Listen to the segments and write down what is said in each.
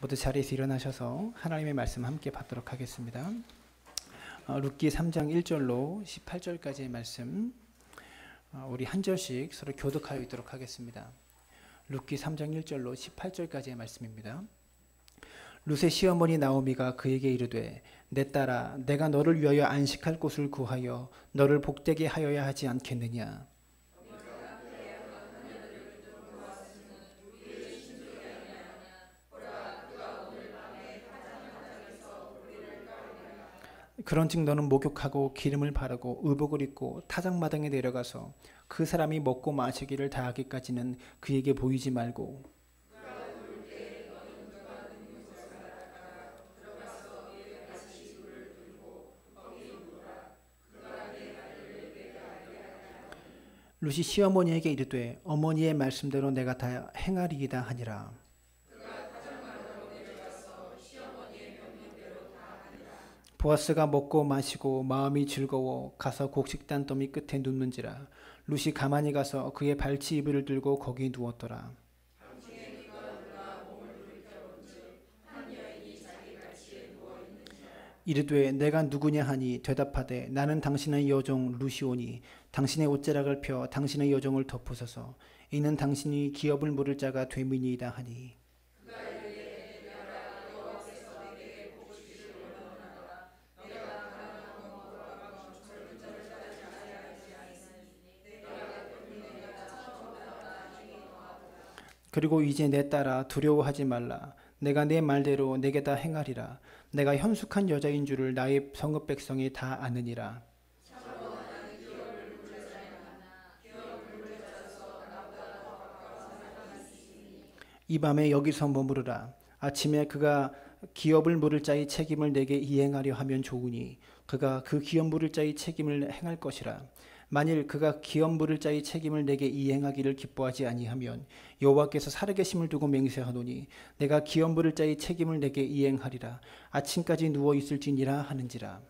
모두 자리에서 일어나셔서 하나님의 말씀 함께 받도록 하겠습니다. 룻기 3장 1절로 18절까지의 말씀, 우리 한 절씩 서로 교독하여 있도록 하겠습니다. 룻기 3장 1절로 18절까지의 말씀입니다. 룻의 시어머니 나오미가 그에게 이르되 내 딸아, 내가 너를 위하여 안식할 곳을 구하여 너를 복되게 하여야 하지 않겠느냐. 그런즉 너는 목욕하고 기름을 바르고 의복을 입고 타작마당에 내려가서 그 사람이 먹고 마시기를 다하기까지는 그에게 보이지 말고 룻이 시어머니에게 이르되 어머니의 말씀대로 내가 다 행하리이다 하니라. 보아스가 먹고 마시고 마음이 즐거워 가서 곡식단 더미 끝에 눕는지라. 룻이 가만히 가서 그의 발치 이불을 들고 거기 누웠더라. 이르되 내가 누구냐 하니 대답하되 나는 당신의 여종 룻이오니 당신의 옷자락을 펴 당신의 여종을 덮으소서. 이는 당신이 기업을 물을 자가 됨이니이다 하니. 그리고 이제 내 딸아, 두려워하지 말라. 내가 내 말대로 내게 다 행하리라. 내가 현숙한 여자인 줄을 나의 성읍 백성이 다 아느니라. 이 밤에 여기서 머무르라. 아침에 그가 기업을 물을 자의 책임을 내게 이행하려 하면 좋으니 그가 그 기업 물을 자의 책임을 행할 것이라. 만일 그가 기업 물을 자의 책임을 내게 이행하기를 기뻐하지 아니하면 여호와께서 살아계심을 두고 맹세하노니 내가 기업 물을 자의 책임을 내게 이행하리라. 아침까지 누워 있을지니라 하는지라.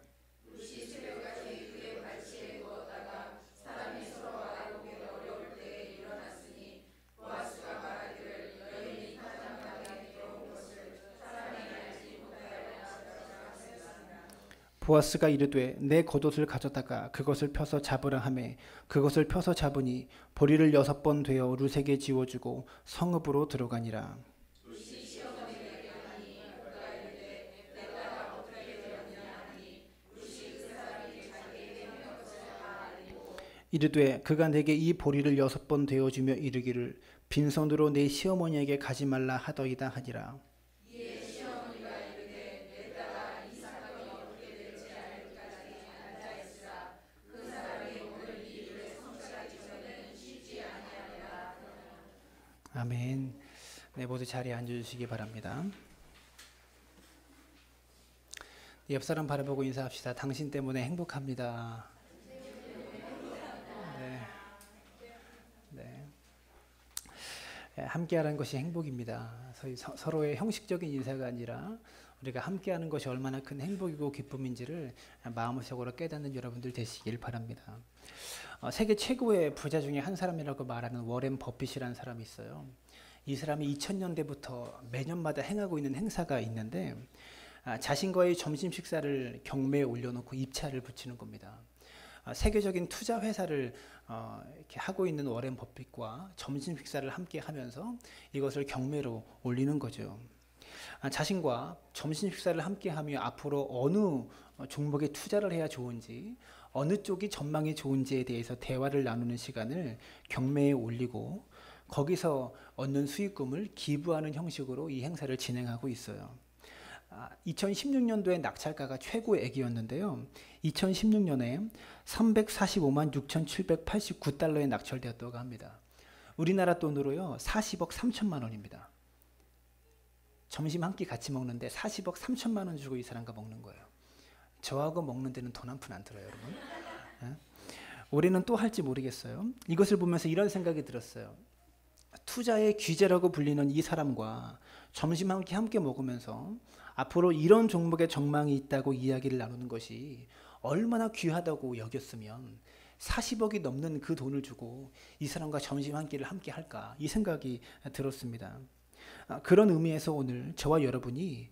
보아스가 이르되 내 겉옷을 가져다가 그것을 펴서 잡으라 하매 그것을 펴서 잡으니 보리를 6번 되어 룻에게 지워주고 성읍으로 들어가니라. 이르되 그가 내게 이 보리를 6번 되어주며 이르기를 빈손으로 내 시어머니에게 가지 말라 하더이다 하니라. 아멘. 네, 모두 자리에 앉아주시기 바랍니다. 옆 사람 바라보고 인사합시다. 당신 때문에 행복합니다. 네. 함께하는 것이 행복입니다. 서로의 형식적인 인사가 아니라 우리가 함께하는 것이 얼마나 큰 행복이고 기쁨인지를 마음속으로 깨닫는 여러분들 되시길 바랍니다. 세계 최고의 부자 중에 한 사람이라고 말하는 워렌 버핏이라는 사람이 있어요. 이 사람이 2000년대부터 매년마다 행하고 있는 행사가 있는데 자신과의 점심 식사를 경매에 올려놓고 입찰을 붙이는 겁니다. 세계적인 투자 회사를 이렇게 하고 있는 워렌 버핏과 점심 식사를 함께 하면서 이것을 경매로 올리는 거죠. 자신과 점심 식사를 함께 하며 앞으로 어느 종목에 투자를 해야 좋은지, 어느 쪽이 전망이 좋은지에 대해서 대화를 나누는 시간을 경매에 올리고 거기서 얻는 수익금을 기부하는 형식으로 이 행사를 진행하고 있어요. 2016년도에 낙찰가가 최고액이었는데요. 2016년에 345만 6,789달러에 낙찰되었다고 합니다. 우리나라 돈으로요 40억 3천만 원입니다. 점심 한 끼 같이 먹는데 40억 3천만 원 주고 이 사람과 먹는 거예요. 저하고 먹는 데는 돈 한 푼 안 들어요, 여러분. 올해는 또 할지 모르겠어요. 이것을 보면서 이런 생각이 들었어요. 투자의 귀재라고 불리는 이 사람과 점심 한 끼 함께 먹으면서 앞으로 이런 종목의 전망이 있다고 이야기를 나누는 것이 얼마나 귀하다고 여겼으면 40억이 넘는 그 돈을 주고 이 사람과 점심 한 끼를 함께 할까, 이 생각이 들었습니다. 그런 의미에서 오늘 저와 여러분이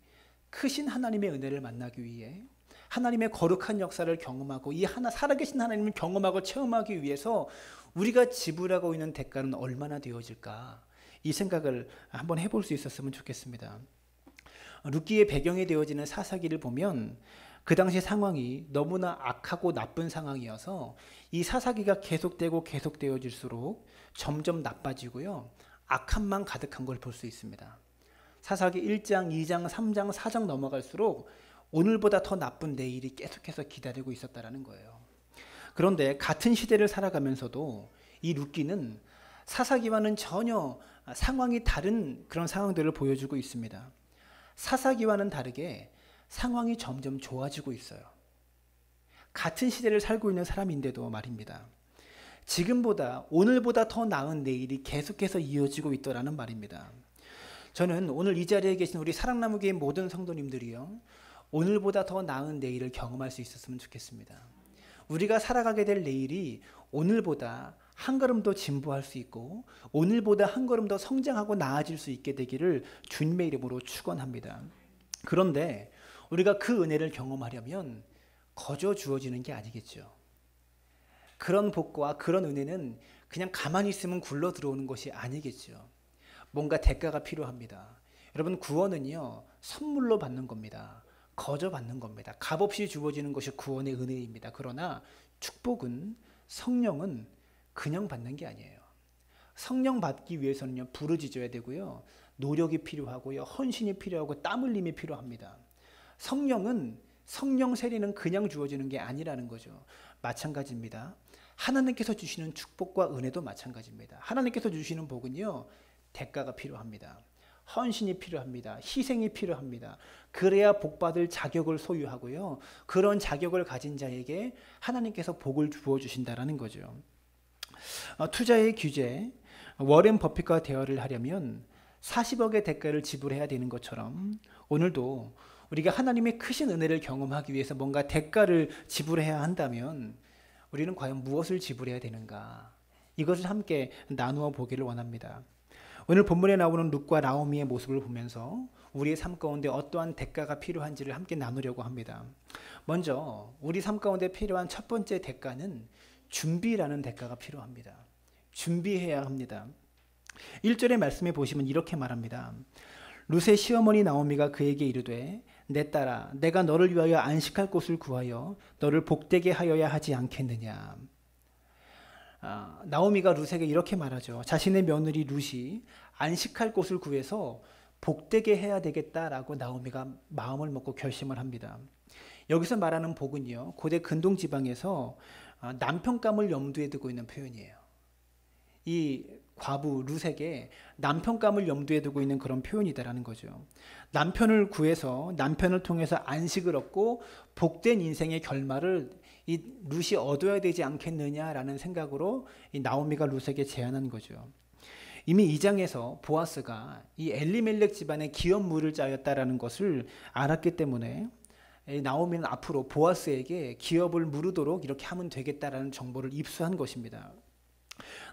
크신 하나님의 은혜를 만나기 위해 하나님의 거룩한 역사를 경험하고 이 살아계신 하나님을 경험하고 체험하기 위해서 우리가 지불하고 있는 대가는 얼마나 되어질까, 이 생각을 한번 해볼 수 있었으면 좋겠습니다. 룻기의 배경이 되어지는 사사기를 보면 그 당시 상황이 너무나 악하고 나쁜 상황이어서 이 사사기가 계속되어질수록 점점 나빠지고요, 악함만 가득한 걸 볼 수 있습니다. 사사기 1장, 2장, 3장, 4장 넘어갈수록 오늘보다 더 나쁜 내일이 계속해서 기다리고 있었다라는 거예요. 그런데 같은 시대를 살아가면서도 이 룻기는 사사기와는 전혀 상황이 다른 그런 상황들을 보여주고 있습니다. 사사기와는 다르게 상황이 점점 좋아지고 있어요. 같은 시대를 살고 있는 사람인데도 말입니다. 지금보다 오늘보다 더 나은 내일이 계속해서 이어지고 있더라는 말입니다. 저는 오늘 이 자리에 계신 우리 사랑나무교회 모든 성도님들이요, 오늘보다 더 나은 내일을 경험할 수 있었으면 좋겠습니다. 우리가 살아가게 될 내일이 오늘보다 한 걸음 더 진보할 수 있고 오늘보다 한 걸음 더 성장하고 나아질 수 있게 되기를 주님의 이름으로 축원합니다. 그런데 우리가 그 은혜를 경험하려면 거저 주어지는 게 아니겠죠. 그런 복과 그런 은혜는 그냥 가만히 있으면 굴러 들어오는 것이 아니겠죠. 뭔가 대가가 필요합니다. 여러분, 구원은요, 선물로 받는 겁니다. 거저 받는 겁니다. 값없이 주어지는 것이 구원의 은혜입니다. 그러나 축복은, 성령은 그냥 받는 게 아니에요. 성령 받기 위해서는요, 부르짖어야 되고요, 노력이 필요하고요, 헌신이 필요하고 땀 흘림이 필요합니다. 성령 세례는 그냥 주어지는 게 아니라는 거죠. 마찬가지입니다. 하나님께서 주시는 축복과 은혜도 마찬가지입니다. 하나님께서 주시는 복은요, 대가가 필요합니다. 헌신이 필요합니다. 희생이 필요합니다. 그래야 복받을 자격을 소유하고요, 그런 자격을 가진 자에게 하나님께서 복을 부어주신다는 거죠. 투자의 규제, 워렌 버핏과 대화를 하려면 40억의 대가를 지불해야 되는 것처럼 오늘도 우리가 하나님의 크신 은혜를 경험하기 위해서 뭔가 대가를 지불해야 한다면 우리는 과연 무엇을 지불해야 되는가, 이것을 함께 나누어 보기를 원합니다. 오늘 본문에 나오는 룻과 나오미의 모습을 보면서 우리의 삶 가운데 어떠한 대가가 필요한지를 함께 나누려고 합니다. 먼저 우리 삶 가운데 필요한 첫 번째 대가는 준비라는 대가가 필요합니다. 준비해야 합니다. 1절의 말씀에 보시면 이렇게 말합니다. 룻의 시어머니 나오미가 그에게 이르되 내 딸아, 내가 너를 위하여 안식할 곳을 구하여 너를 복되게 하여야 하지 않겠느냐. 나오미가 룻에게 이렇게 말하죠. 자신의 며느리 룻이 안식할 곳을 구해서 복되게 해야 되겠다라고 나오미가 마음을 먹고 결심을 합니다. 여기서 말하는 복은요, 고대 근동 지방에서 남편감을 염두에 두고 있는 표현이에요. 이 과부 룻에게 남편감을 염두에 두고 있는 그런 표현이다라는 거죠. 남편을 구해서 남편을 통해서 안식을 얻고 복된 인생의 결말을 이 룻이 얻어야 되지 않겠느냐라는 생각으로 이 나오미가 룻에게 제안한 거죠. 이미 2장에서 보아스가 이 엘리멜렉 집안의 기업 물을 짜였다라는 것을 알았기 때문에 나오미는 앞으로 보아스에게 기업을 물으도록 이렇게 하면 되겠다라는 정보를 입수한 것입니다.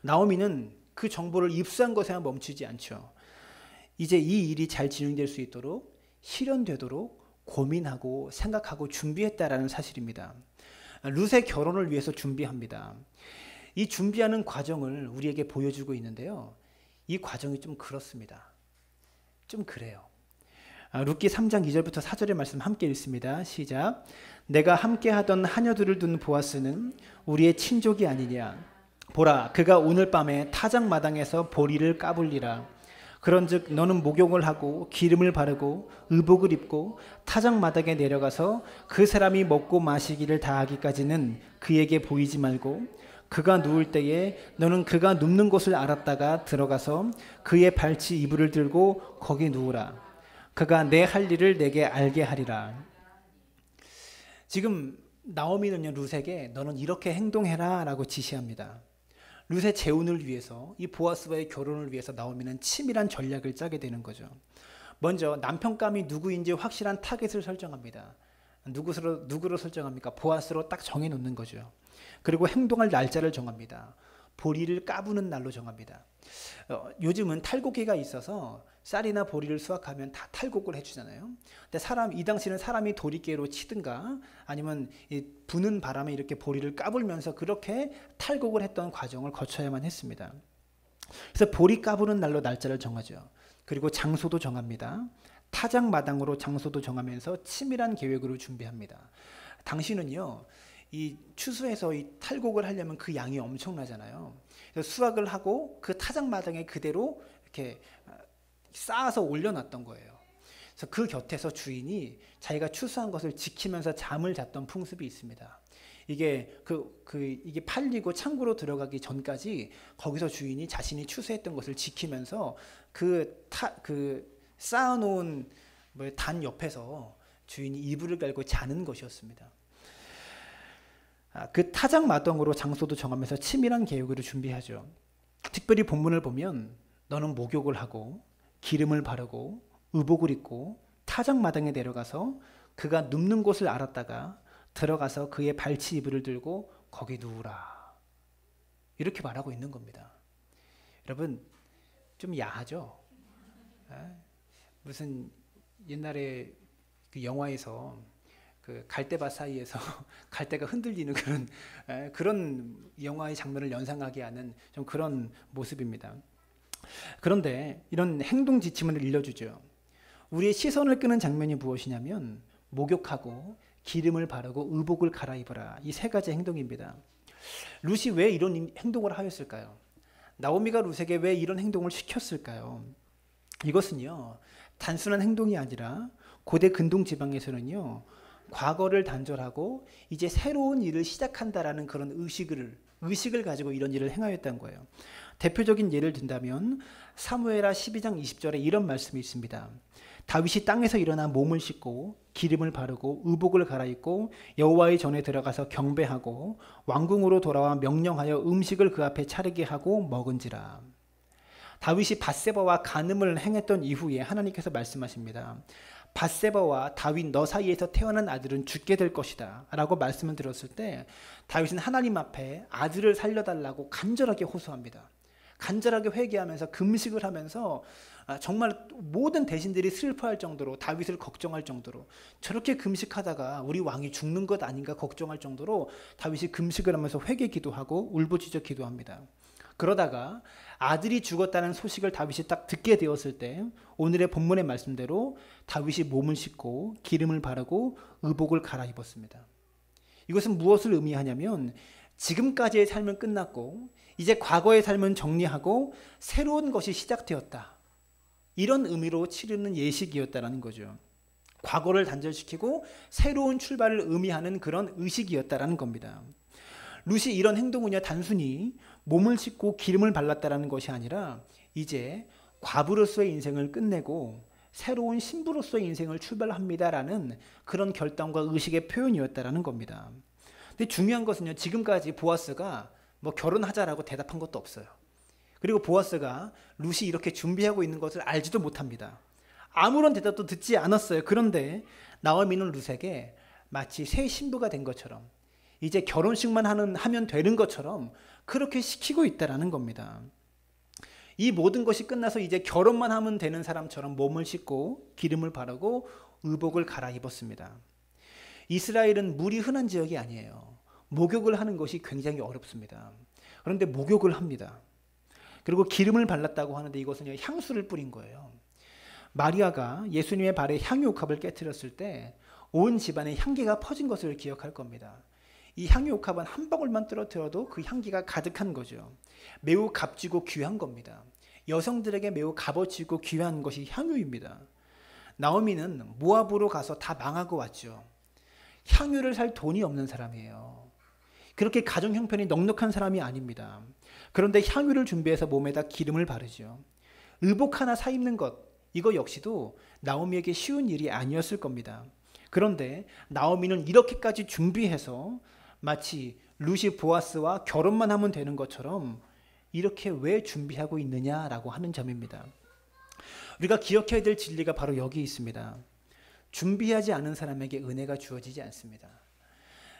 나오미는 그 정보를 입수한 것에만 멈추지 않죠. 이제 이 일이 잘 진행될 수 있도록, 실현되도록 고민하고 생각하고 준비했다라는 사실입니다. 룻의 결혼을 위해서 준비합니다. 이 준비하는 과정을 우리에게 보여주고 있는데요, 이 과정이 좀 그렇습니다. 좀 그래요. 룻기 3장 2절부터 4절의 말씀 함께 읽습니다. 시작. 내가 함께 하던 하녀들을 둔 보아스는 우리의 친족이 아니냐. 보라, 그가 오늘 밤에 타작 마당에서 보리를 까불리라. 그런즉 너는 목욕을 하고 기름을 바르고 의복을 입고 타작 마당에 내려가서 그 사람이 먹고 마시기를 다하기까지는 그에게 보이지 말고, 그가 누울 때에 너는 그가 눕는 곳을 알았다가 들어가서 그의 발치 이불을 들고 거기 누우라. 그가 내 할 일을 내게 알게 하리라. 지금 나오미는요, 룻에게 너는 이렇게 행동해라 라고 지시합니다. 룻의 재혼을 위해서, 이 보아스와의 결혼을 위해서 나오미는 치밀한 전략을 짜게 되는 거죠. 먼저 남편감이 누구인지 확실한 타겟을 설정합니다. 누구로 설정합니까? 보아스로 딱 정해놓는 거죠. 그리고 행동할 날짜를 정합니다. 보리를 까부는 날로 정합니다. 요즘은 탈곡기가 있어서 쌀이나 보리를 수확하면 다 탈곡을 해주잖아요. 근데 이 당시는 사람이 도리깨로 치든가 아니면 이 부는 바람에 이렇게 보리를 까불면서 그렇게 탈곡을 했던 과정을 거쳐야만 했습니다. 그래서 보리 까부는 날로 날짜를 정하죠. 그리고 장소도 정합니다. 타작마당으로 장소도 정하면서 치밀한 계획으로 준비합니다. 당시는요, 이 추수해서 이 탈곡을 하려면 그 양이 엄청나잖아요. 그래서 수확을 하고 그 타작마당에 그대로 이렇게 쌓아서 올려놨던 거예요. 그래서 그 곁에서 주인이 자기가 추수한 것을 지키면서 잠을 잤던 풍습이 있습니다. 이게 이게 팔리고 창고로 들어가기 전까지 거기서 주인이 자신이 추수했던 것을 지키면서 그 쌓아놓은 단 옆에서 주인이 이불을 깔고 자는 것이었습니다. 그 타작마당으로 장소도 정하면서 치밀한 계획으로 준비하죠. 특별히 본문을 보면 너는 목욕을 하고 기름을 바르고 의복을 입고 타작마당에 내려가서 그가 눕는 곳을 알았다가 들어가서 그의 발치 이불을 들고 거기 누우라. 이렇게 말하고 있는 겁니다. 여러분 좀 야하죠? 무슨 옛날에 그 영화에서 그 갈대밭 사이에서 갈대가 흔들리는 그런 영화의 장면을 연상하게 하는 좀 그런 모습입니다. 그런데 이런 행동 지침을 일러주죠. 우리의 시선을 끄는 장면이 무엇이냐면 목욕하고 기름을 바르고 의복을 갈아입어라. 이 세 가지 행동입니다. 룻이 왜 이런 행동을 하였을까요? 나오미가 룻에게 왜 이런 행동을 시켰을까요? 이것은요, 단순한 행동이 아니라 고대 근동 지방에서는요, 과거를 단절하고 이제 새로운 일을 시작한다라는 그런 의식을 가지고 이런 일을 행하였다는 거예요. 대표적인 예를 든다면 사무엘하 12장 20절에 이런 말씀이 있습니다. 다윗이 땅에서 일어나 몸을 씻고 기름을 바르고 의복을 갈아입고 여호와의 전에 들어가서 경배하고 왕궁으로 돌아와 명령하여 음식을 그 앞에 차리게 하고 먹은지라. 다윗이 밧세바와 간음을 행했던 이후에 하나님께서 말씀하십니다. 밧세바와 다윗 너 사이에서 태어난 아들은 죽게 될 것이다 라고 말씀을 들었을 때 다윗은 하나님 앞에 아들을 살려달라고 간절하게 호소합니다. 간절하게 회개하면서 금식을 하면서 정말 모든 대신들이 슬퍼할 정도로 다윗을 걱정할 정도로 저렇게 금식하다가 우리 왕이 죽는 것 아닌가 걱정할 정도로 다윗이 금식을 하면서 회개 기도하고 울부짖어 기도합니다. 그러다가 아들이 죽었다는 소식을 다윗이 딱 듣게 되었을 때 오늘의 본문의 말씀대로 다윗이 몸을 씻고 기름을 바르고 의복을 갈아입었습니다. 이것은 무엇을 의미하냐면 지금까지의 삶은 끝났고 이제 과거의 삶은 정리하고 새로운 것이 시작되었다. 이런 의미로 치르는 예식이었다라는 거죠. 과거를 단절시키고 새로운 출발을 의미하는 그런 의식이었다라는 겁니다. 룻이 이런 행동은요, 단순히 몸을 씻고 기름을 발랐다라는 것이 아니라 이제 과부로서의 인생을 끝내고 새로운 신부로서의 인생을 출발합니다라는 그런 결단과 의식의 표현이었다라는 겁니다. 근데 중요한 것은요, 지금까지 보아스가 뭐 결혼하자라고 대답한 것도 없어요. 그리고 보아스가 룻이 이렇게 준비하고 있는 것을 알지도 못합니다. 아무런 대답도 듣지 않았어요. 그런데 나오미는 룻에게 마치 새 신부가 된 것처럼 이제 결혼식만 하면 되는 것처럼 그렇게 시키고 있다라는 겁니다. 이 모든 것이 끝나서 이제 결혼만 하면 되는 사람처럼 몸을 씻고 기름을 바르고 의복을 갈아입었습니다. 이스라엘은 물이 흔한 지역이 아니에요. 목욕을 하는 것이 굉장히 어렵습니다. 그런데 목욕을 합니다. 그리고 기름을 발랐다고 하는데 이것은 향수를 뿌린 거예요. 마리아가 예수님의 발에 향유옥합을 깨뜨렸을 때 온 집안에 향기가 퍼진 것을 기억할 겁니다. 이 향유옥합은 한 방울만 떨어뜨려도 그 향기가 가득한 거죠. 매우 값지고 귀한 겁니다. 여성들에게 매우 값어치고 귀한 것이 향유입니다. 나오미는 모압으로 가서 다 망하고 왔죠. 향유를 살 돈이 없는 사람이에요. 그렇게 가정 형편이 넉넉한 사람이 아닙니다. 그런데 향유를 준비해서 몸에다 기름을 바르죠. 의복 하나 사 입는 것, 이거 역시도 나오미에게 쉬운 일이 아니었을 겁니다. 그런데 나오미는 이렇게까지 준비해서 마치 룻이 보아스와 결혼만 하면 되는 것처럼 이렇게 왜 준비하고 있느냐라고 하는 점입니다. 우리가 기억해야 될 진리가 바로 여기 있습니다. 준비하지 않은 사람에게 은혜가 주어지지 않습니다.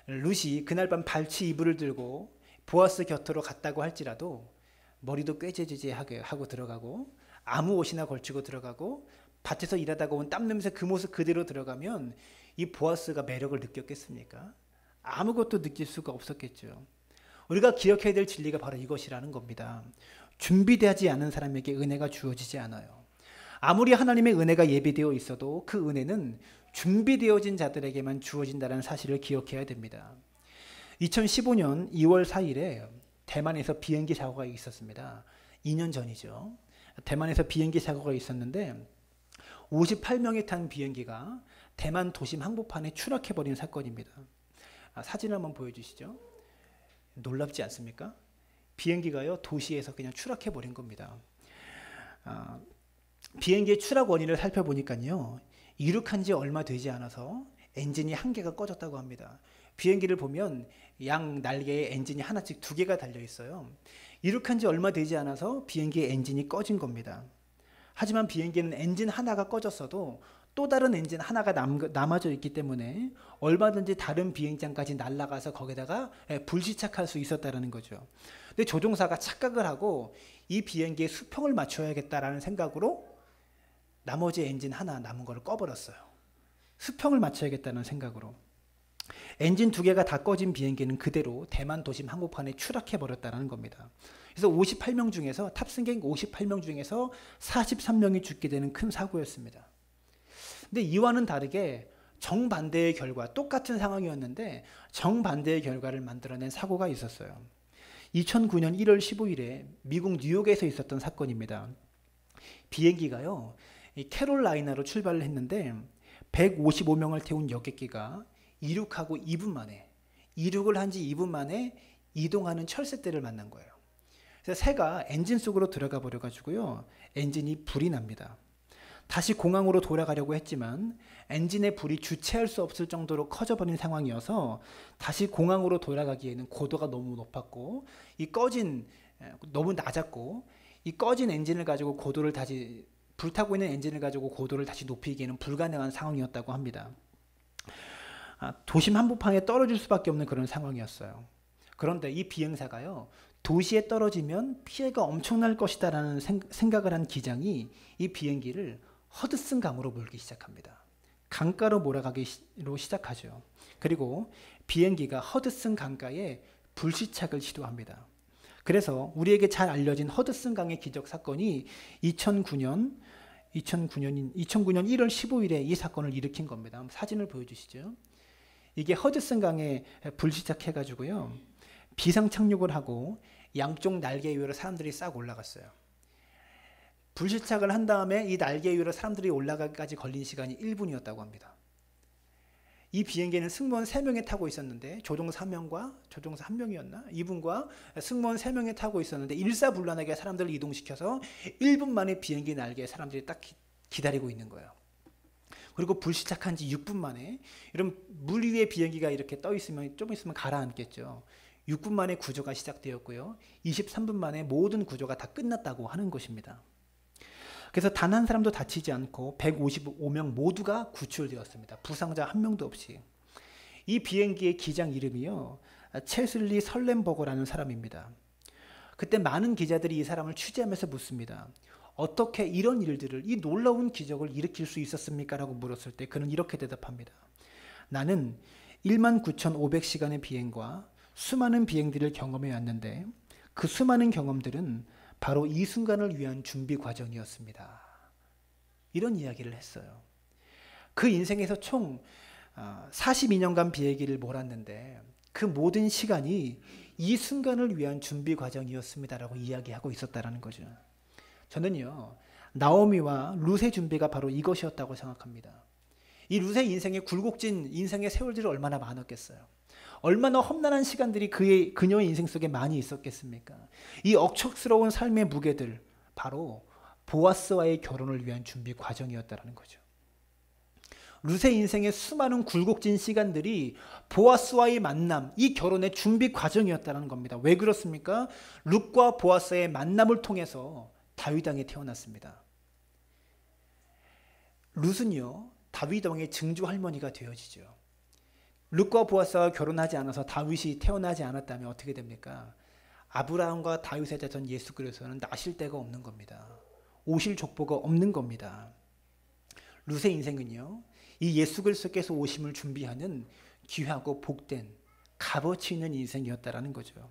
룻이 그날 밤 발치 이불을 들고 보아스 곁으로 갔다고 할지라도 머리도 꾀지지하게 하고 들어가고 아무 옷이나 걸치고 들어가고 밭에서 일하다가 온 땀 냄새 그 모습 그대로 들어가면 이 보아스가 매력을 느꼈겠습니까? 아무것도 느낄 수가 없었겠죠. 우리가 기억해야 될 진리가 바로 이것이라는 겁니다. 준비되지 않은 사람에게 은혜가 주어지지 않아요. 아무리 하나님의 은혜가 예비되어 있어도 그 은혜는 준비되어진 자들에게만 주어진다는 사실을 기억해야 됩니다. 2015년 2월 4일에 대만에서 비행기 사고가 있었습니다. 2년 전이죠. 대만에서 비행기 사고가 있었는데 58명이 탄 비행기가 대만 도심 항복판에 추락해버린 사건입니다. 사진 한번 보여주시죠. 놀랍지 않습니까? 비행기가요 도시에서 그냥 추락해버린 겁니다. 비행기의 추락 원인을 살펴보니까요 이륙한 지 얼마 되지 않아서 엔진이 한 개가 꺼졌다고 합니다. 비행기를 보면 양 날개에 엔진이 하나씩 두 개가 달려 있어요. 이륙한 지 얼마 되지 않아서 비행기의 엔진이 꺼진 겁니다. 하지만 비행기는 엔진 하나가 꺼졌어도 또 다른 엔진 하나가 남아져 있기 때문에 얼마든지 다른 비행장까지 날아가서 거기다가 불시착할 수 있었다는 거죠. 근데 조종사가 착각을 하고 이 비행기에 수평을 맞춰야겠다라는 생각으로 나머지 엔진 하나 남은 걸 꺼버렸어요. 수평을 맞춰야겠다는 생각으로. 엔진 두 개가 다 꺼진 비행기는 그대로 대만 도심 항복판에 추락해버렸다는 겁니다. 그래서 58명 중에서 탑승객 58명 중에서 43명이 죽게 되는 큰 사고였습니다. 근데 이와는 다르게 정반대의 결과, 똑같은 상황이었는데 정반대의 결과를 만들어낸 사고가 있었어요. 2009년 1월 15일에 미국 뉴욕에서 있었던 사건입니다. 비행기가요, 캐롤라이나로 출발을 했는데 155명을 태운 여객기가 이륙하고 2분 만에, 이륙을 한 지 2분 만에 이동하는 철새떼를 만난 거예요. 그래서 새가 엔진 속으로 들어가 버려가지고요, 엔진이 불이 납니다. 다시 공항으로 돌아가려고 했지만 엔진의 불이 주체할 수 없을 정도로 커져버린 상황이어서 다시 공항으로 돌아가기에는 고도가 너무 높았고 너무 낮았고 이 꺼진 엔진을 가지고 고도를 다시 불타고 있는 엔진을 가지고 고도를 다시 높이기에는 불가능한 상황이었다고 합니다. 도심 한복판에 떨어질 수밖에 없는 그런 상황이었어요. 그런데 이 비행사가요, 도시에 떨어지면 피해가 엄청날 것이다라는 생각을 한 기장이 이 비행기를 허드슨 강으로 몰기 시작합니다. 강가로 몰아가기로 시작하죠. 그리고 비행기가 허드슨 강가에 불시착을 시도합니다. 그래서 우리에게 잘 알려진 허드슨 강의 기적 사건이 2009년 1월 15일에 이 사건을 일으킨 겁니다. 사진을 보여주시죠. 이게 허드슨 강에 불시착해가지고요, 비상 착륙을 하고 양쪽 날개 위로 사람들이 싹 올라갔어요. 불시착을 한 다음에 이 날개 위로 사람들이 올라가기까지 걸린 시간이 1분이었다고 합니다. 이 비행기는 승무원 3명이 타고 있었는데 조종사 1명과 조종사 1명이었나? 이분과 승무원 3명이 타고 있었는데 일사불란하게 사람들을 이동시켜서 1분 만에 비행기 날개에 사람들이 딱 기다리고 있는 거예요. 그리고 불시착한 지 6분 만에, 이런 물 위에 비행기가 이렇게 떠 있으면 좀 있으면 가라앉겠죠. 6분 만에 구조가 시작되었고요. 23분 만에 모든 구조가 다 끝났다고 하는 것입니다. 그래서 단 한 사람도 다치지 않고 155명 모두가 구출되었습니다. 부상자 한 명도 없이. 이 비행기의 기장 이름이요, 체슬리 설렘버거라는 사람입니다. 그때 많은 기자들이 이 사람을 취재하면서 묻습니다. 어떻게 이런 일들을, 이 놀라운 기적을 일으킬 수 있었습니까? 라고 물었을 때 그는 이렇게 대답합니다. 나는 19,500시간의 비행과 수많은 비행들을 경험해 왔는데 그 수많은 경험들은 바로 이 순간을 위한 준비 과정이었습니다. 이런 이야기를 했어요. 그 인생에서 총 42년간 비행기를 몰았는데 그 모든 시간이 이 순간을 위한 준비 과정이었습니다라고 이야기하고 있었다는 거죠. 저는요, 나오미와 룻의 준비가 바로 이것이었다고 생각합니다. 이 룻의 인생에 굴곡진 인생의 세월들이 얼마나 많았겠어요. 얼마나 험난한 시간들이 그녀의 인생 속에 많이 있었겠습니까? 이 억척스러운 삶의 무게들, 바로 보아스와의 결혼을 위한 준비 과정이었다는 거죠. 룻의 인생의 수많은 굴곡진 시간들이 보아스와의 만남, 이 결혼의 준비 과정이었다는 겁니다. 왜 그렇습니까? 룻과 보아스의 만남을 통해서 다윗 왕이 태어났습니다. 룻은요, 다윗 왕의 증조 할머니가 되어지죠. 룻과 보아스가 결혼하지 않아서 다윗이 태어나지 않았다면 어떻게 됩니까? 아브라함과 다윗에 되던 예수 그리스도는 나실 데가 없는 겁니다. 오실 족보가 없는 겁니다. 룻의 인생은요, 이 예수 그리스도께서 오심을 준비하는 귀하고 복된 값어치 있는 인생이었다라는 거죠.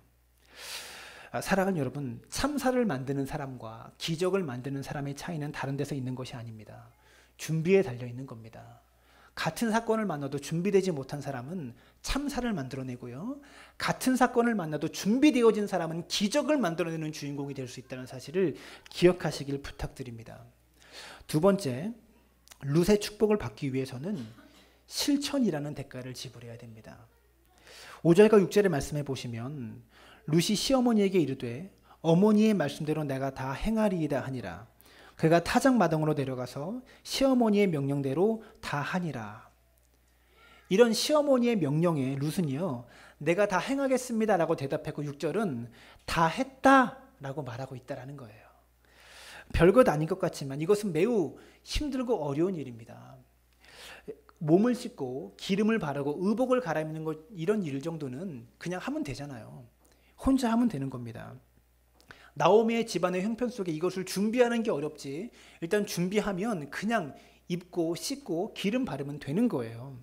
사랑하는 여러분, 참사를 만드는 사람과 기적을 만드는 사람의 차이는 다른 데서 있는 것이 아닙니다. 준비에 달려 있는 겁니다. 같은 사건을 만나도 준비되지 못한 사람은 참사를 만들어내고요, 같은 사건을 만나도 준비되어진 사람은 기적을 만들어내는 주인공이 될 수 있다는 사실을 기억하시길 부탁드립니다. 두 번째, 룻의 축복을 받기 위해서는 실천이라는 대가를 지불해야 됩니다. 5절과 6절의 말씀해 보시면 룻이 시어머니에게 이르되 어머니의 말씀대로 내가 다 행하리이다 하니라. 그가 타작마당으로 내려가서 시어머니의 명령대로 다 하니라. 이런 시어머니의 명령에 룻은요, 내가 다 행하겠습니다 라고 대답했고 6절은 다 했다 라고 말하고 있다는 거예요. 별것 아닌 것 같지만 이것은 매우 힘들고 어려운 일입니다. 몸을 씻고 기름을 바르고 의복을 갈아입는 것, 이런 일 정도는 그냥 하면 되잖아요. 혼자 하면 되는 겁니다. 나오미의 집안의 형편 속에 이것을 준비하는 게 어렵지, 일단 준비하면 그냥 입고 씻고 기름 바르면 되는 거예요.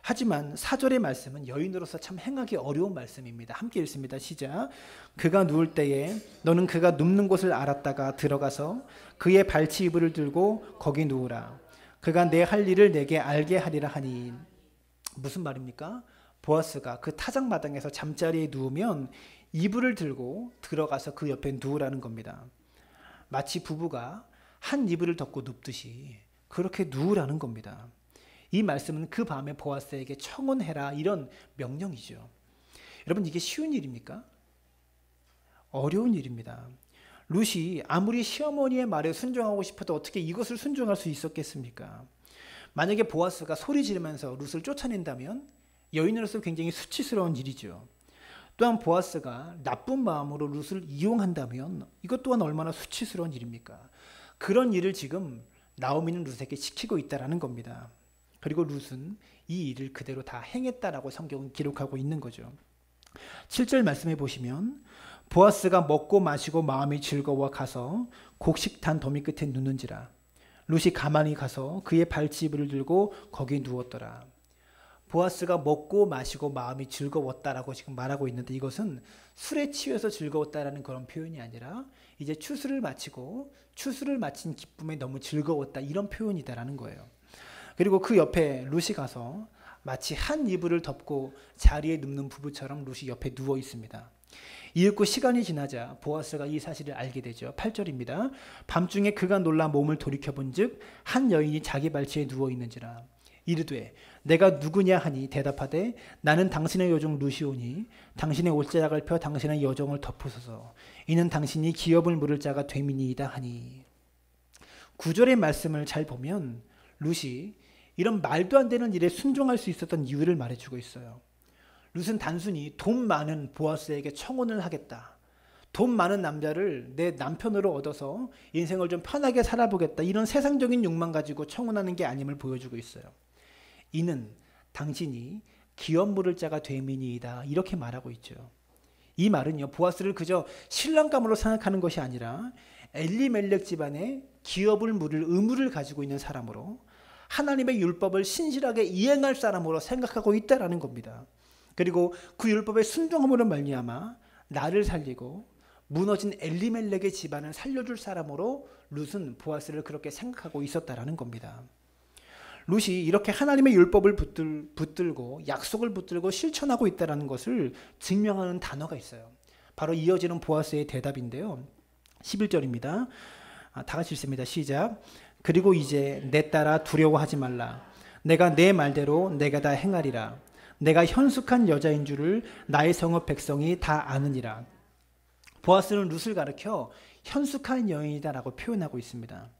하지만 4절의 말씀은 여인으로서 참 행하기 어려운 말씀입니다. 함께 읽습니다. 시작. 그가 누울 때에 너는 그가 눕는 곳을 알았다가 들어가서 그의 발치 이불을 들고 거기 누우라. 그가 내 할 일을 내게 알게 하리라 하니. 무슨 말입니까? 보아스가 그 타작마당에서 잠자리에 누우면 이불을 들고 들어가서 그 옆에 누우라는 겁니다. 마치 부부가 한 이불을 덮고 눕듯이 그렇게 누우라는 겁니다. 이 말씀은 그 밤에 보아스에게 청혼해라, 이런 명령이죠. 여러분, 이게 쉬운 일입니까? 어려운 일입니다. 룻이 아무리 시어머니의 말에 순종하고 싶어도 어떻게 이것을 순종할 수 있었겠습니까? 만약에 보아스가 소리 지르면서 룻을 쫓아낸다면 여인으로서 굉장히 수치스러운 일이죠. 또한 보아스가 나쁜 마음으로 룻을 이용한다면 이것 또한 얼마나 수치스러운 일입니까? 그런 일을 지금 나오미는 룻에게 시키고 있다는 겁니다. 그리고 룻은 이 일을 그대로 다 행했다라고 성경은 기록하고 있는 거죠. 7절 말씀해 보시면 보아스가 먹고 마시고 마음이 즐거워 가서 곡식탄 더미 끝에 눕는지라. 룻이 가만히 가서 그의 발치이불을 들고 거기 누웠더라. 보아스가 먹고 마시고 마음이 즐거웠다라고 지금 말하고 있는데, 이것은 술에 취해서 즐거웠다라는 그런 표현이 아니라 이제 추수를 마친 기쁨에 너무 즐거웠다, 이런 표현이다라는 거예요. 그리고 그 옆에 룻이 가서 마치 한 이불을 덮고 자리에 눕는 부부처럼 룻이 옆에 누워 있습니다. 이윽고 시간이 지나자 보아스가 이 사실을 알게 되죠. 8절입니다. 밤중에 그가 놀라 몸을 돌이켜본즉 한 여인이 자기 발치에 누워 있는지라. 이르되 내가 누구냐 하니 대답하되 나는 당신의 여종 룻이오니 당신의 옷자락을 펴 당신의 여종을 덮으소서. 이는 당신이 기업을 물을 자가 됨이니이다 하니. 9절의 말씀을 잘 보면 룻이 이런 말도 안 되는 일에 순종할 수 있었던 이유를 말해주고 있어요. 룻은 단순히 돈 많은 보아스에게 청혼을 하겠다, 돈 많은 남자를 내 남편으로 얻어서 인생을 좀 편하게 살아보겠다, 이런 세상적인 욕망 가지고 청혼하는 게 아님을 보여주고 있어요. 이는 당신이 기업 물을 자가 됨이니이다, 이렇게 말하고 있죠. 이 말은요, 보아스를 그저 신랑감으로 생각하는 것이 아니라 엘리멜렉 집안에 기업을 물을 의무를 가지고 있는 사람으로, 하나님의 율법을 신실하게 이행할 사람으로 생각하고 있다라는 겁니다. 그리고 그 율법의 순종함으로 말미암아 나를 살리고 무너진 엘리멜렉의 집안을 살려줄 사람으로 룻은 보아스를 그렇게 생각하고 있었다라는 겁니다. 룻이 이렇게 하나님의 율법을 붙들고 약속을 붙들고 실천하고 있다는 것을 증명하는 단어가 있어요. 바로 이어지는 보아스의 대답인데요. 11절입니다. 다 같이 읽습니다. 시작. 그리고 이제 내 딸아 두려워하지 말라. 내가 내 말대로 내가 다 행하리라. 내가 현숙한 여자인 줄을 나의 성읍 백성이 다 아느니라. 보아스는 룻을 가리켜 현숙한 여인이다라고 표현하고 있습니다.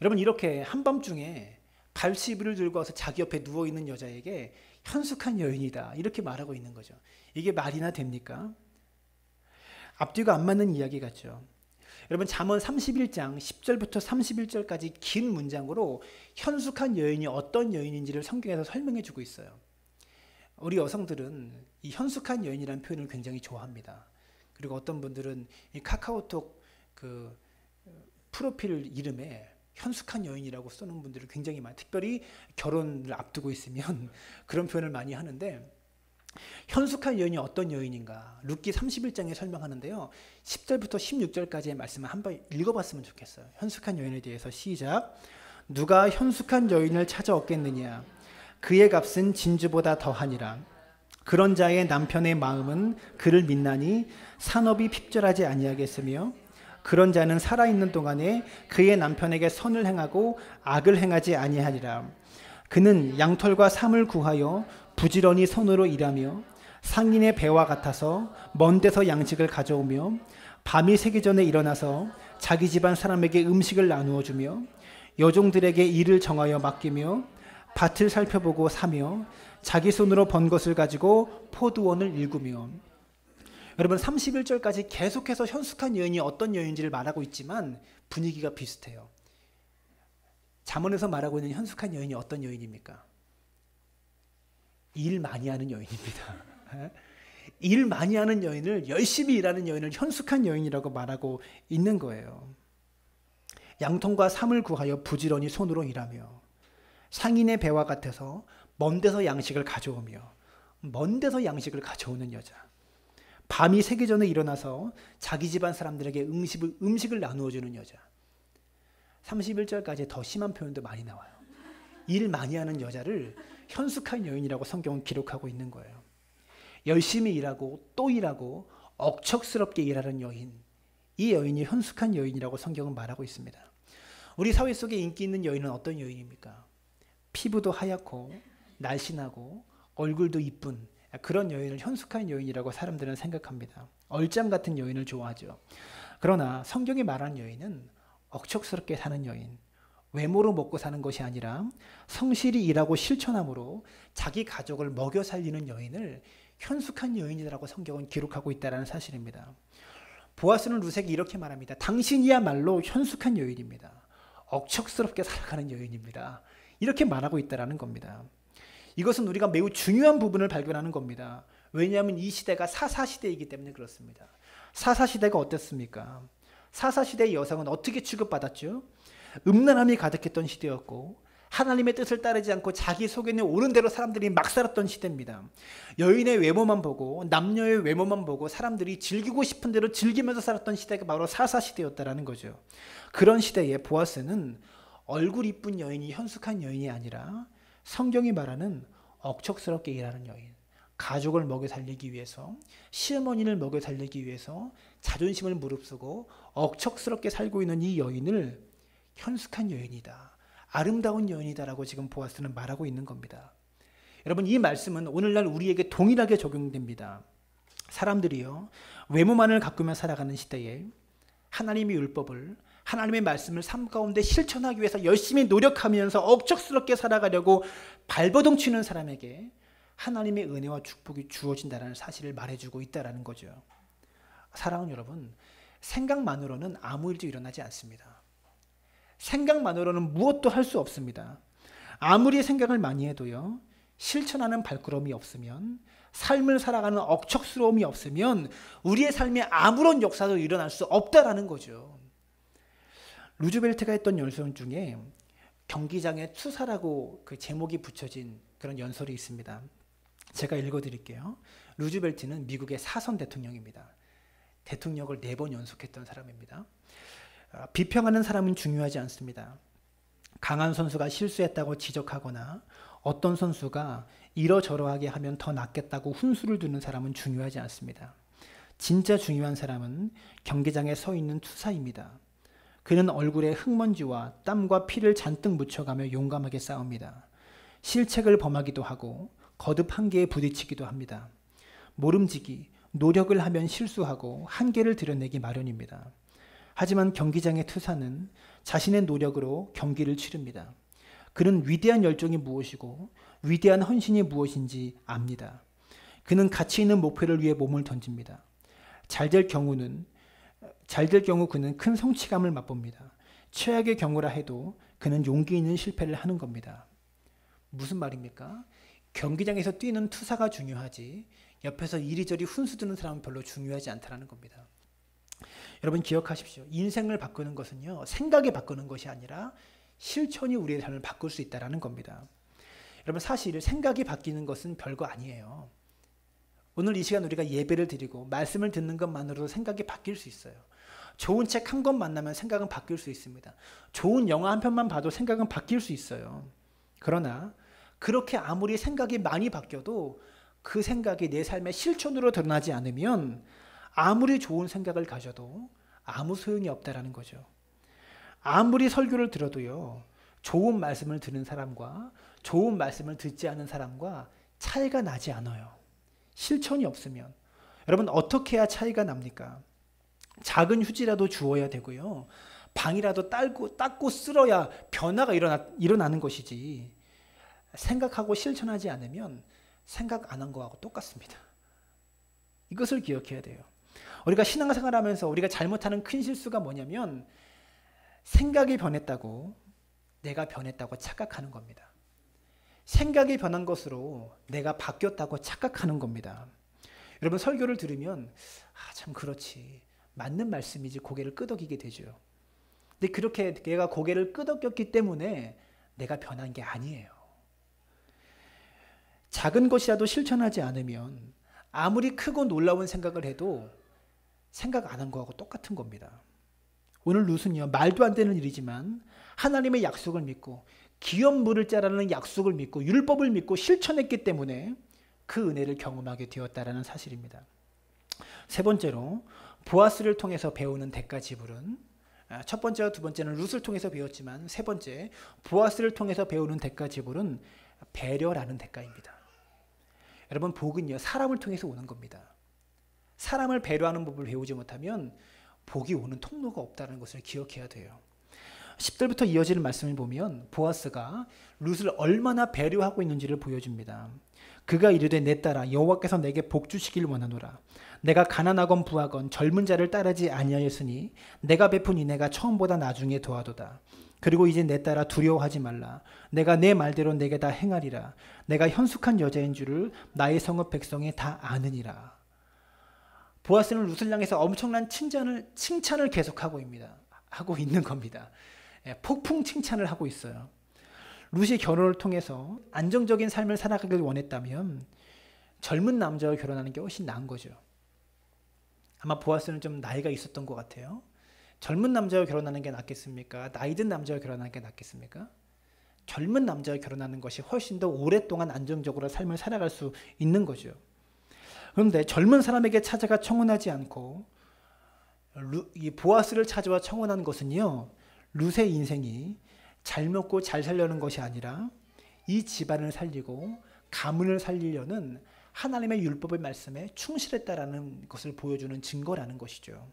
여러분, 이렇게 한밤중에 발치이불을 들고 와서 자기 옆에 누워있는 여자에게 현숙한 여인이다, 이렇게 말하고 있는 거죠. 이게 말이나 됩니까? 앞뒤가 안 맞는 이야기 같죠. 여러분, 잠언 31장 10절부터 31절까지 긴 문장으로 현숙한 여인이 어떤 여인인지를 성경에서 설명해 주고 있어요. 우리 여성들은 이 현숙한 여인이라는 표현을 굉장히 좋아합니다. 그리고 어떤 분들은 이 카카오톡 그 프로필 이름에 현숙한 여인이라고 쓰는 분들이 굉장히 많아요. 특별히 결혼을 앞두고 있으면 그런 표현을 많이 하는데, 현숙한 여인이 어떤 여인인가? 룻기 31장에 설명하는데요. 10절부터 16절까지의 말씀을 한번 읽어봤으면 좋겠어요. 현숙한 여인에 대해서 시작. 누가 현숙한 여인을 찾아 얻겠느냐? 그의 값은 진주보다 더하니라. 그런 자의 남편의 마음은 그를 믿나니 산업이 핍절하지 아니하겠으며, 그런 자는 살아있는 동안에 그의 남편에게 선을 행하고 악을 행하지 아니하리라. 그는 양털과 삼을 구하여 부지런히 손으로 일하며 상인의 배와 같아서 먼 데서 양식을 가져오며 밤이 새기 전에 일어나서 자기 집안 사람에게 음식을 나누어 주며 여종들에게 일을 정하여 맡기며 밭을 살펴보고 사며 자기 손으로 번 것을 가지고 포도원을 일구며. 여러분 31절까지 계속해서 현숙한 여인이 어떤 여인인지를 말하고 있지만 분위기가 비슷해요. 잠언에서 말하고 있는 현숙한 여인이 어떤 여인입니까? 일 많이 하는 여인입니다. 일 많이 하는 여인을, 열심히 일하는 여인을 현숙한 여인이라고 말하고 있는 거예요. 양통과 삼을 구하여 부지런히 손으로 일하며 상인의 배와 같아서 먼 데서 양식을 가져오며. 먼 데서 양식을 가져오는 여자. 밤이 새기 전에 일어나서 자기 집안 사람들에게 음식을 나누어 주는 여자. 31절까지 더 심한 표현도 많이 나와요. 일 많이 하는 여자를 현숙한 여인이라고 성경은 기록하고 있는 거예요. 열심히 일하고 또 일하고 억척스럽게 일하는 여인, 이 여인이 현숙한 여인이라고 성경은 말하고 있습니다. 우리 사회 속에 인기 있는 여인은 어떤 여인입니까? 피부도 하얗고 날씬하고 얼굴도 이쁜 그런 여인을 현숙한 여인이라고 사람들은 생각합니다. 얼짱 같은 여인을 좋아하죠. 그러나 성경이 말하는 여인은 억척스럽게 사는 여인, 외모로 먹고 사는 것이 아니라 성실히 일하고 실천함으로 자기 가족을 먹여 살리는 여인을 현숙한 여인이라고 성경은 기록하고 있다는 사실입니다. 보아스는 룻에게 이렇게 말합니다. 당신이야말로 현숙한 여인입니다. 억척스럽게 살아가는 여인입니다. 이렇게 말하고 있다는 겁니다. 이것은 우리가 매우 중요한 부분을 발견하는 겁니다. 왜냐하면 이 시대가 사사시대이기 때문에 그렇습니다. 사사시대가 어땠습니까? 사사시대의 여성은 어떻게 취급받았죠? 음란함이 가득했던 시대였고 하나님의 뜻을 따르지 않고 자기 속에는 옳은 대로 사람들이 막 살았던 시대입니다. 여인의 외모만 보고 남녀의 외모만 보고 사람들이 즐기고 싶은 대로 즐기면서 살았던 시대가 바로 사사시대였다는 거죠. 그런 시대에 보아스는 얼굴 이쁜 여인이 현숙한 여인이 아니라 성경이 말하는 억척스럽게 일하는 여인, 가족을 먹여 살리기 위해서, 시어머니를 먹여 살리기 위해서 자존심을 무릅쓰고 억척스럽게 살고 있는 이 여인을 현숙한 여인이다, 아름다운 여인이다라고 지금 보아스는 말하고 있는 겁니다. 여러분, 이 말씀은 오늘날 우리에게 동일하게 적용됩니다. 사람들이요, 외모만을 가꾸며 살아가는 시대에 하나님의 율법을, 하나님의 말씀을 삶 가운데 실천하기 위해서 열심히 노력하면서 억척스럽게 살아가려고 발버둥 치는 사람에게 하나님의 은혜와 축복이 주어진다는 사실을 말해주고 있다는 거죠. 사랑하는 여러분, 생각만으로는 아무 일도 일어나지 않습니다. 생각만으로는 무엇도 할 수 없습니다. 아무리 생각을 많이 해도요, 실천하는 발걸음이 없으면, 삶을 살아가는 억척스러움이 없으면 우리의 삶에 아무런 역사도 일어날 수 없다라는 거죠. 루즈벨트가 했던 연설 중에 경기장의 투사라고 그 제목이 붙여진 그런 연설이 있습니다. 제가 읽어드릴게요. 루즈벨트는 미국의 4선 대통령입니다. 대통령을 4번 연속했던 사람입니다. 비평하는 사람은 중요하지 않습니다. 강한 선수가 실수했다고 지적하거나 어떤 선수가 이러저러하게 하면 더 낫겠다고 훈수를 두는 사람은 중요하지 않습니다. 진짜 중요한 사람은 경기장에 서 있는 투사입니다. 그는 얼굴에 흙먼지와 땀과 피를 잔뜩 묻혀가며 용감하게 싸웁니다. 실책을 범하기도 하고 거듭 한계에 부딪히기도 합니다. 모름지기, 노력을 하면 실수하고 한계를 드러내기 마련입니다. 하지만 경기장의 투사는 자신의 노력으로 경기를 치릅니다. 그는 위대한 열정이 무엇이고 위대한 헌신이 무엇인지 압니다. 그는 가치 있는 목표를 위해 몸을 던집니다. 잘 될 경우 그는 큰 성취감을 맛봅니다. 최악의 경우라 해도 그는 용기 있는 실패를 하는 겁니다. 무슨 말입니까? 경기장에서 뛰는 투사가 중요하지 옆에서 이리저리 훈수두는 사람은 별로 중요하지 않다는 겁니다. 여러분 기억하십시오. 인생을 바꾸는 것은요, 생각이 바꾸는 것이 아니라 실천이 우리의 삶을 바꿀 수 있다는 겁니다. 여러분 사실 생각이 바뀌는 것은 별거 아니에요. 오늘 이 시간 우리가 예배를 드리고 말씀을 듣는 것만으로도 생각이 바뀔 수 있어요. 좋은 책 한 권 만나면 생각은 바뀔 수 있습니다. 좋은 영화 한 편만 봐도 생각은 바뀔 수 있어요. 그러나 그렇게 아무리 생각이 많이 바뀌어도 그 생각이 내 삶의 실천으로 드러나지 않으면 아무리 좋은 생각을 가져도 아무 소용이 없다라는 거죠. 아무리 설교를 들어도요, 좋은 말씀을 듣는 사람과 좋은 말씀을 듣지 않은 사람과 차이가 나지 않아요. 실천이 없으면. 여러분 어떻게 해야 차이가 납니까? 작은 휴지라도 주어야 되고요. 방이라도 닦고 쓸어야 변화가 일어나는 것이지. 생각하고 실천하지 않으면 생각 안 한 거하고 똑같습니다. 이것을 기억해야 돼요. 우리가 신앙생활 하면서 우리가 잘못하는 큰 실수가 뭐냐면 생각이 변했다고 내가 변했다고 착각하는 겁니다. 생각이 변한 것으로 내가 바뀌었다고 착각하는 겁니다. 여러분 설교를 들으면 참 그렇지. 맞는 말씀이지 고개를 끄덕이게 되죠. 근데 그렇게 내가 고개를 끄덕였기 때문에 내가 변한 게 아니에요. 작은 것이라도 실천하지 않으면 아무리 크고 놀라운 생각을 해도 생각 안 한 거하고 똑같은 겁니다. 오늘 룻은요, 말도 안 되는 일이지만 하나님의 약속을 믿고 기업 물을 자라는 약속을 믿고 율법을 믿고 실천했기 때문에 그 은혜를 경험하게 되었다라는 사실입니다. 세 번째로 보아스를 통해서 배우는 대가 지불은, 첫 번째와 두 번째는 룻을 통해서 배웠지만 세 번째 보아스를 통해서 배우는 대가 지불은 배려라는 대가입니다. 여러분 복은요, 사람을 통해서 오는 겁니다. 사람을 배려하는 법을 배우지 못하면 복이 오는 통로가 없다는 것을 기억해야 돼요. 10절부터 이어지는 말씀을 보면 보아스가 룻을 얼마나 배려하고 있는지를 보여줍니다. 그가 이르되 내 딸아 여호와께서 내게 복 주시길 원하노라. 내가 가난하건 부하건 젊은 자를 따르지 아니하였으니 내가 베푼 은혜가 처음보다 나중에 더하도다. 그리고 이제 내 딸아 두려워하지 말라. 내가 내 말대로 내게 다 행하리라. 내가 현숙한 여자인 줄을 나의 성읍 백성이 다 아느니라. 보아스는 룻을 향해서 엄청난 칭찬을 계속하고 있는 겁니다. 폭풍 칭찬을 하고 있어요. 룻이 결혼을 통해서 안정적인 삶을 살아가길 원했다면 젊은 남자와 결혼하는 게 훨씬 나은 거죠. 아마 보아스는 좀 나이가 있었던 것 같아요. 젊은 남자와 결혼하는 게 낫겠습니까? 나이 든 남자와 결혼하는 게 낫겠습니까? 젊은 남자와 결혼하는 것이 훨씬 더 오랫동안 안정적으로 삶을 살아갈 수 있는 거죠. 그런데 젊은 사람에게 찾아가 청혼하지 않고 이 보아스를 찾아와 청혼한 것은요, 룻의 인생이 잘 먹고 잘 살려는 것이 아니라 이 집안을 살리고 가문을 살리려는 하나님의 율법의 말씀에 충실했다라는 것을 보여주는 증거라는 것이죠.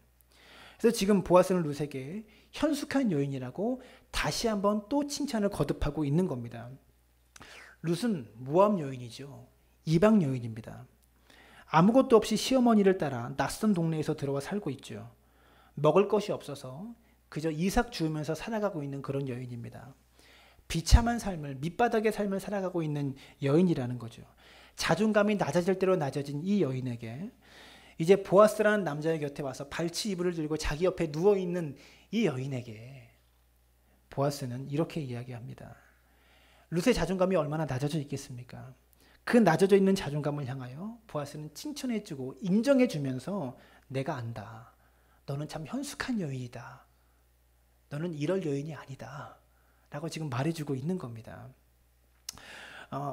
그래서 지금 보아스는 룻에게 현숙한 여인이라고 다시 한번 또 칭찬을 거듭하고 있는 겁니다. 룻은 모압 여인이죠. 이방 여인입니다. 아무것도 없이 시어머니를 따라 낯선 동네에서 들어와 살고 있죠. 먹을 것이 없어서 그저 이삭 주우면서 살아가고 있는 그런 여인입니다. 비참한 삶을, 밑바닥의 삶을 살아가고 있는 여인이라는 거죠. 자존감이 낮아질 대로 낮아진 이 여인에게 이제 보아스라는 남자의 곁에 와서 발치 이불을 들고 자기 옆에 누워있는 이 여인에게 보아스는 이렇게 이야기합니다. 룻의 자존감이 얼마나 낮아져 있겠습니까? 그 낮아져 있는 자존감을 향하여 보아스는 칭찬해주고 인정해주면서 내가 안다. 너는 참 현숙한 여인이다. 너는 이럴 여인이 아니다. 라고 지금 말해주고 있는 겁니다.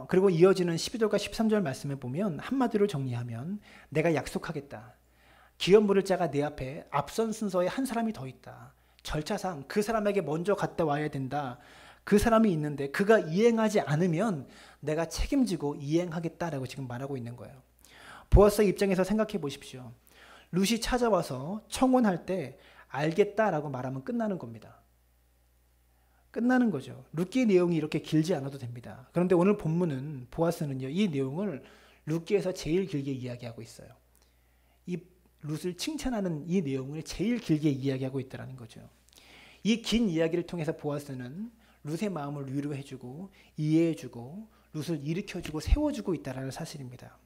그리고 이어지는 12절과 13절 말씀에 보면 한마디로 정리하면 내가 약속하겠다. 기업 물을 자가 내 앞에 앞선 순서에 한 사람이 더 있다. 절차상 그 사람에게 먼저 갔다 와야 된다. 그 사람이 있는데 그가 이행하지 않으면 내가 책임지고 이행하겠다라고 지금 말하고 있는 거예요. 보아스의 입장에서 생각해 보십시오. 룻이 찾아와서 청혼할 때 알겠다라고 말하면 끝나는 겁니다. 끝나는 거죠. 룻기의 내용이 이렇게 길지 않아도 됩니다. 그런데 오늘 본문은 보아스는요, 이 내용을 룻기에서 제일 길게 이야기하고 있어요. 이 룻을 칭찬하는 이 내용을 제일 길게 이야기하고 있다는 거죠. 이 긴 이야기를 통해서 보아스는 룻의 마음을 위로해주고 이해해주고 룻을 일으켜주고 세워주고 있다는 사실입니다.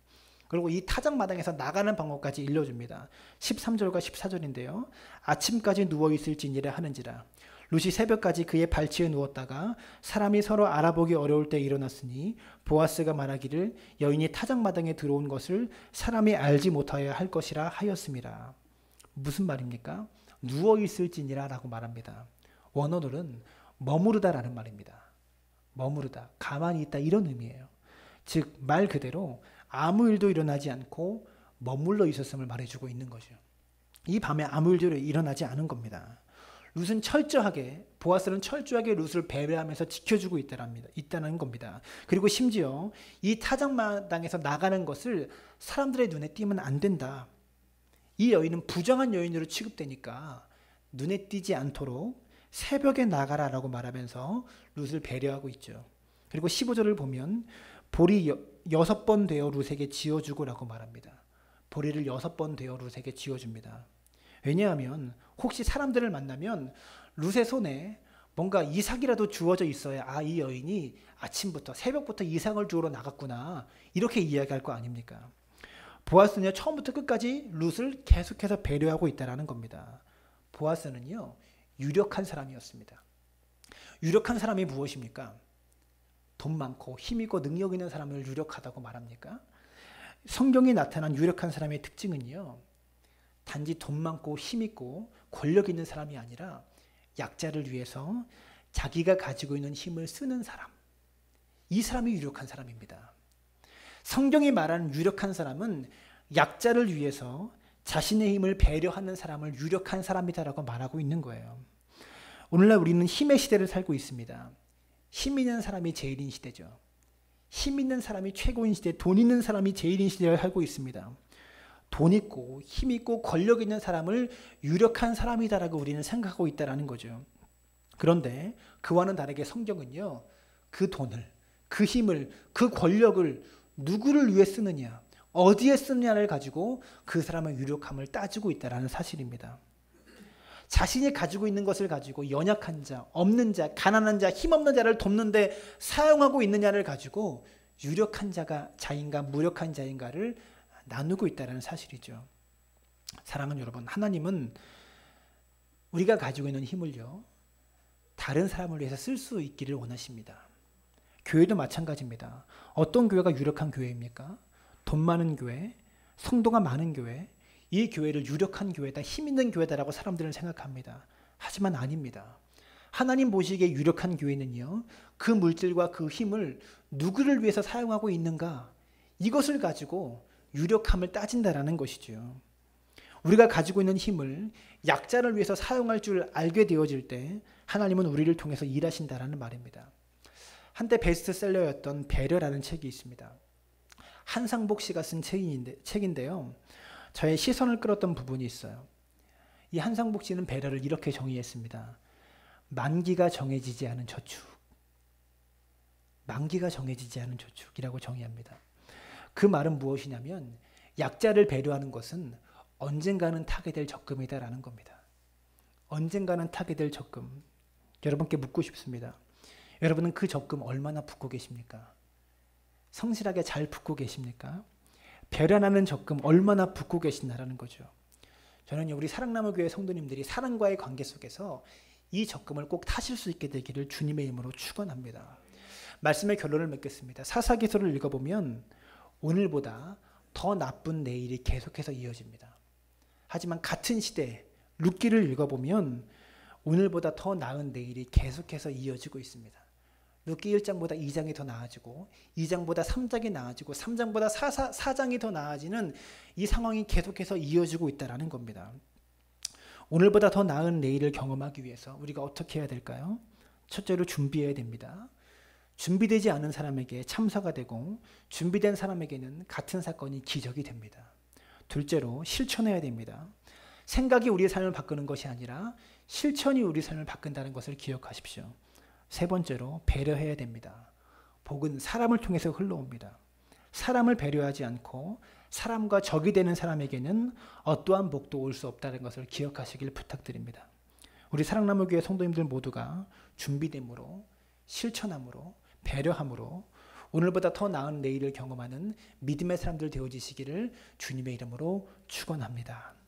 그리고 이 타작마당에서 나가는 방법까지 일러줍니다. 13절과 14절인데요. 아침까지 누워있을지니라 하는지라. 룻이 새벽까지 그의 발치에 누웠다가 사람이 서로 알아보기 어려울 때 일어났으니 보아스가 말하기를 여인이 타작마당에 들어온 것을 사람이 알지 못하여야 할 것이라 하였음이라. 무슨 말입니까? 누워있을지니라 라고 말합니다. 원어들은 머무르다라는 말입니다. 머무르다, 가만히 있다 이런 의미예요. 즉 말 그대로 아무 일도 일어나지 않고 머물러 있었음을 말해주고 있는 거죠. 이 밤에 아무 일도 일어나지 않은 겁니다. 룻은 철저하게, 보아스는 철저하게 룻을 배려하면서 지켜주고 있다는 겁니다. 그리고 심지어 이 타작마당에서 나가는 것을 사람들의 눈에 띄면 안 된다. 이 여인은 부정한 여인으로 취급되니까 눈에 띄지 않도록 새벽에 나가라라고 말하면서 룻을 배려하고 있죠. 그리고 15절을 보면 볼이 6번 되어 룻에게 지어주고라고 말합니다. 보리를 6번 되어 룻에게 지어줍니다. 왜냐하면 혹시 사람들을 만나면 룻의 손에 뭔가 이삭이라도 주어져 있어야 이 여인이 아침부터 새벽부터 이삭을 주우러 나갔구나 이렇게 이야기할 거 아닙니까? 보아스는요 처음부터 끝까지 룻을 계속해서 배려하고 있다는 겁니다. 보아스는요 유력한 사람이었습니다. 유력한 사람이 무엇입니까? 돈 많고 힘있고 능력 있는 사람을 유력하다고 말합니까? 성경에 나타난 유력한 사람의 특징은요 단지 돈 많고 힘있고 권력 있는 사람이 아니라 약자를 위해서 자기가 가지고 있는 힘을 쓰는 사람, 이 사람이 유력한 사람입니다. 성경이 말하는 유력한 사람은 약자를 위해서 자신의 힘을 배려하는 사람을 유력한 사람이다라고 말하고 있는 거예요. 오늘날 우리는 힘의 시대를 살고 있습니다. 힘 있는 사람이 제일인 시대죠. 힘 있는 사람이 최고인 시대, 돈 있는 사람이 제일인 시대를 살고 있습니다. 돈 있고 힘 있고 권력 있는 사람을 유력한 사람이다라고 우리는 생각하고 있다는 거죠. 그런데 그와는 다르게 성경은요. 그 돈을, 그 힘을, 그 권력을 누구를 위해 쓰느냐, 어디에 쓰느냐를 가지고 그 사람의 유력함을 따지고 있다는 사실입니다. 자신이 가지고 있는 것을 가지고 연약한 자, 없는 자, 가난한 자, 힘없는 자를 돕는데 사용하고 있느냐를 가지고 유력한 자인가 무력한 자인가를 나누고 있다는 사실이죠. 사랑하는 여러분, 하나님은 우리가 가지고 있는 힘을요 다른 사람을 위해서 쓸 수 있기를 원하십니다. 교회도 마찬가지입니다. 어떤 교회가 유력한 교회입니까? 돈 많은 교회, 성도가 많은 교회, 이 교회를 유력한 교회다, 힘 있는 교회다라고 사람들은 생각합니다. 하지만 아닙니다. 하나님 보시기에 유력한 교회는요 그 물질과 그 힘을 누구를 위해서 사용하고 있는가, 이것을 가지고 유력함을 따진다라는 것이죠. 우리가 가지고 있는 힘을 약자를 위해서 사용할 줄 알게 되어질 때 하나님은 우리를 통해서 일하신다라는 말입니다. 한때 베스트셀러였던 배려라는 책이 있습니다. 한상복 씨가 쓴 책인데요. 저의 시선을 끌었던 부분이 있어요. 이 한상복 씨는 배려를 이렇게 정의했습니다. 만기가 정해지지 않은 저축. 만기가 정해지지 않은 저축이라고 정의합니다. 그 말은 무엇이냐면 약자를 배려하는 것은 언젠가는 타게 될 적금이다라는 겁니다. 언젠가는 타게 될 적금. 여러분께 묻고 싶습니다. 여러분은 그 적금 얼마나 붓고 계십니까? 성실하게 잘 붓고 계십니까? 배려하는 적금 얼마나 붓고 계시나라는 거죠. 저는 우리 사랑나무교회 성도님들이 사랑과의 관계 속에서 이 적금을 꼭 타실 수 있게 되기를 주님의 이름으로 축원합니다. 말씀의 결론을 맺겠습니다. 사사기서를 읽어보면 오늘보다 더 나쁜 내일이 계속해서 이어집니다. 하지만 같은 시대 룻기를 읽어보면 오늘보다 더 나은 내일이 계속해서 이어지고 있습니다. 룻기 1장보다 2장이 더 나아지고 2장보다 3장이 나아지고 3장보다 4장이 더 나아지는 이 상황이 계속해서 이어지고 있다는 겁니다. 오늘보다 더 나은 내일을 경험하기 위해서 우리가 어떻게 해야 될까요? 첫째로 준비해야 됩니다. 준비되지 않은 사람에게 참사가 되고 준비된 사람에게는 같은 사건이 기적이 됩니다. 둘째로 실천해야 됩니다. 생각이 우리의 삶을 바꾸는 것이 아니라 실천이 우리 삶을 바꾼다는 것을 기억하십시오. 세 번째로 배려해야 됩니다. 복은 사람을 통해서 흘러옵니다. 사람을 배려하지 않고 사람과 적이 되는 사람에게는 어떠한 복도 올 수 없다는 것을 기억하시길 부탁드립니다. 우리 사랑나무교회 성도님들 모두가 준비됨으로, 실천함으로, 배려함으로 오늘보다 더 나은 내일을 경험하는 믿음의 사람들 되어지시기를 주님의 이름으로 축원합니다.